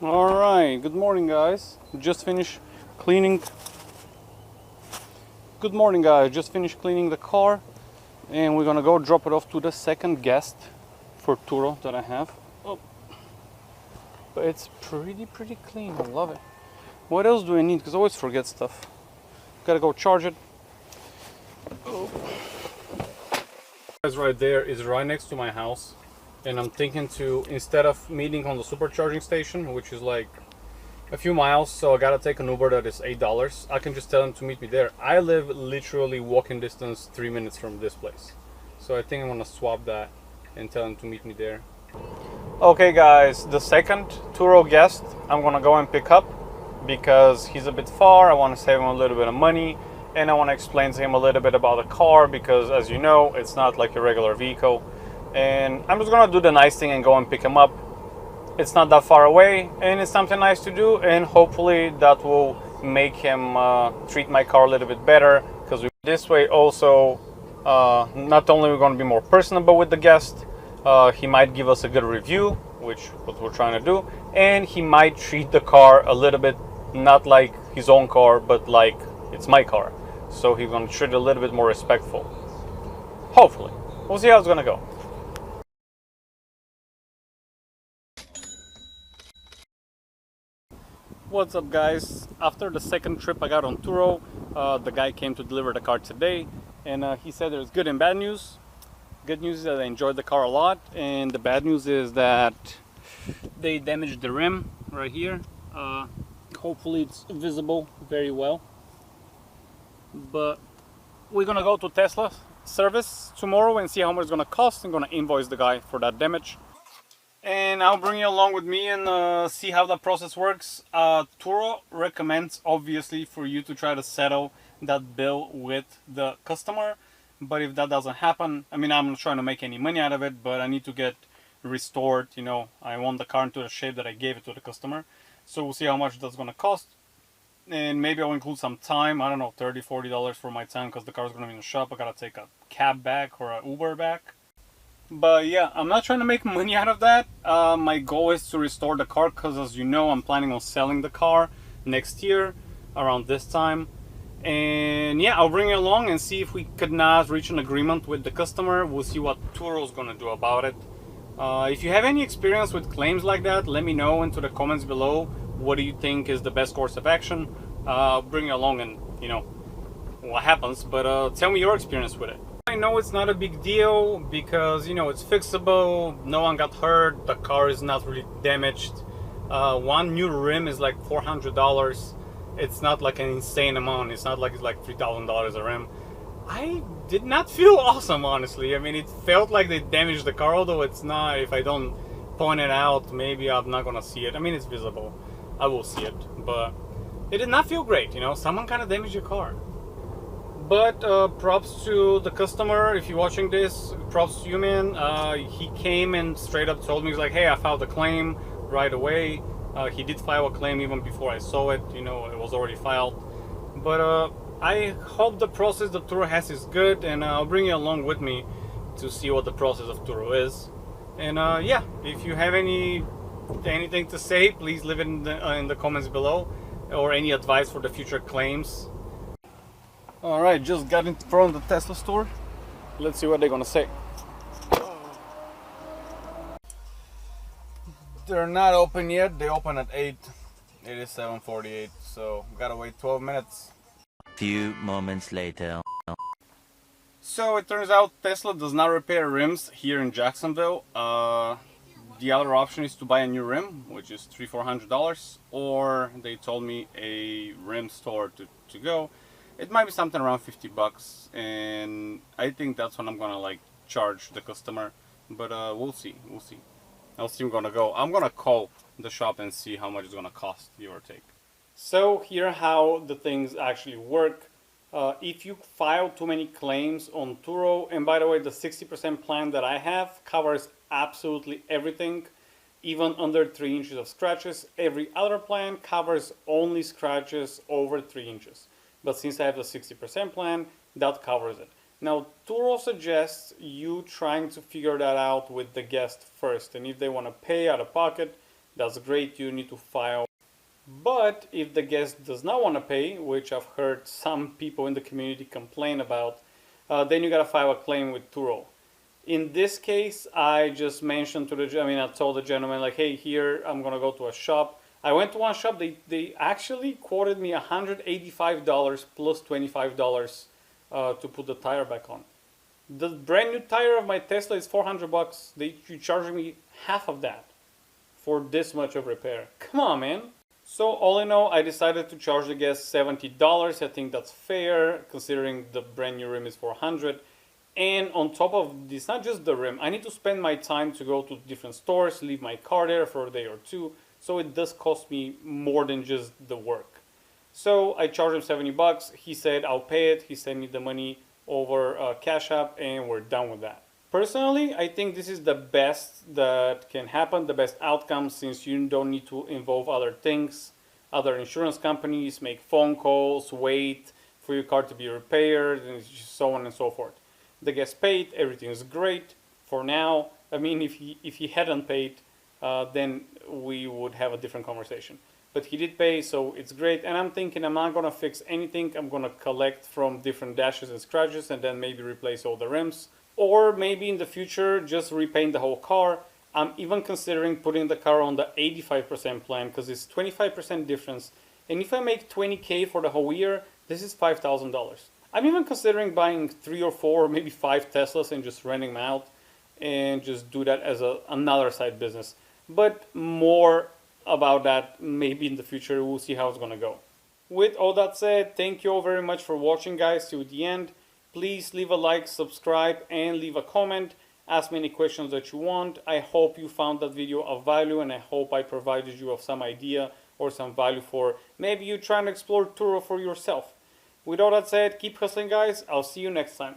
Alright, good morning guys. Just finished cleaning. Good morning guys, just finished cleaning the car and we're gonna go drop it off to the second guest for Turo that I have. Oh, but it's pretty clean, I love it. What else do I need? Because I always forget stuff. Gotta go charge it. Oh. Guys, right there is right next to my house. And I'm thinking to, instead of meeting on the supercharging station, which is like a few miles, so I gotta take an Uber that is $8. I can just tell him to meet me there. I live literally walking distance 3 minutes from this place. So I think I'm gonna swap that and tell him to meet me there. Okay guys, the second Turo guest I'm gonna go and pick up because he's a bit far. I wanna save him a little bit of money and I wanna explain to him a little bit about the car because as you know, it's not like a regular vehicle. And I'm just gonna do the nice thing and go and pick him up. It's not that far away and it's something nice to do, and hopefully that will make him treat my car a little bit better, because this way also not only we're going to be more personable with the guest, he might give us a good review, which what we're trying to do, and he might treat the car a little bit not like his own car but like it's my car, so he's going to treat it a little bit more respectful. Hopefully we'll see how it's going to go. What's up guys? After the second trip I got on Turo, the guy came to deliver the car today, and he said there's good and bad news. Good news is that I enjoyed the car a lot, and the bad news is that they damaged the rim right here. Hopefully it's visible very well, but we're gonna go to Tesla service tomorrow and see how much it's gonna cost. I'm gonna invoice the guy for that damage. And I'll bring you along with me and see how that process works. Turo recommends obviously for you to try to settle that bill with the customer, but if that doesn't happen, I mean, I'm not trying to make any money out of it, but I need to get restored, you know, I want the car into the shape that I gave it to the customer. So we'll see how much that's gonna cost, and maybe I'll include some time, I don't know, $30-40 for my time, because the car's gonna be in the shop. I gotta take a cab back or an Uber back. But yeah, I'm not trying to make money out of that. My goal is to restore the car because, as you know, I'm planning on selling the car next year around this time. And yeah, I'll bring you along and see if we could not reach an agreement with the customer. We'll see what Turo's gonna do about it. If you have any experience with claims like that, let me know into the comments below. What do you think is the best course of action? I'll bring you along and, you know, what happens. But tell me your experience with it. I know it's not a big deal because, you know, it's fixable, no one got hurt, the car is not really damaged. One new rim is like $400. It's not like an insane amount. It's not like it's like $3,000 a rim. I did not feel awesome, honestly. I mean, it felt like they damaged the car, although it's not. If I don't point it out, maybe I'm not gonna see it. I mean, it's visible, I will see it, but it did not feel great, you know. Someone kind of damaged your car. But props to the customer. If you're watching this, props to you, man. He came and straight up told me, he's like, hey, I filed a claim right away. He did file a claim even before I saw it, you know, it was already filed. But I hope the process that Turo has is good, and I'll bring you along with me to see what the process of Turo is. And yeah, if you have anything to say, please leave it in the comments below, or any advice for the future claims. Alright, just got in front of the Tesla store. Let's see what they're gonna say. They're not open yet. They open at 8. It is 7:48, so gotta wait 12 minutes. Few moments later. So it turns out Tesla does not repair rims here in Jacksonville. The other option is to buy a new rim, which is $300-400, or they told me a rim store to go. It might be something around 50 bucks, and I think that's when I'm gonna like charge the customer. But we'll see. I'll see. I'm gonna call the shop and see how much it's gonna cost, give or take. So here how the things actually work. If you file too many claims on Turo, and by the way, the 60% plan that I have covers absolutely everything, even under 3 inches of scratches. Every other plan covers only scratches over 3 inches. But since I have the 60% plan, that covers it. Now, Turo suggests you trying to figure that out with the guest first. And if they want to pay out of pocket, That's great, you need to file. But if the guest does not want to pay, which I've heard some people in the community complain about, then you gotta file a claim with Turo. In this case, I just mentioned to I told the gentleman like, hey, here, I'm gonna go to a shop. I went to one shop, they actually quoted me $185 plus $25 to put the tire back on. The brand new tire of my Tesla is $400. You charging me half of that for this much of repair. Come on, man. So all in all, I decided to charge the guest $70. I think that's fair considering the brand new rim is $400. And on top of this, not just the rim, I need to spend my time to go to different stores, leave my car there for a day or two. So it does cost me more than just the work. So I charged him 70 bucks. He said, I'll pay it. He sent me the money over Cash App and we're done with that. Personally, I think this is the best that can happen, the best outcome, since you don't need to involve other things, other insurance companies, make phone calls, wait for your car to be repaired, and so on and so forth. The guest paid, everything is great for now. I mean, if he hadn't paid, then we would have a different conversation. But he did pay, so it's great. And I'm thinking I'm not gonna fix anything. I'm gonna collect from different dashes and scratches and then maybe replace all the rims. Or maybe in the future, just repaint the whole car. I'm even considering putting the car on the 85% plan because it's 25% difference. And if I make 20K for the whole year, this is $5,000. I'm even considering buying 3 or 4 or maybe 5 Teslas and just renting them out and just do that as another side business. But more about that maybe in the future. We'll see how it's gonna go. With all that said, thank you all very much for watching, guys, till the end. Please leave a like, subscribe, and leave a comment. Ask me any questions that you want. I hope you found that video of value, and I hope I provided you of some idea or some value for maybe you trying to explore Turo for yourself. With all that said, keep hustling, guys. I'll see you next time.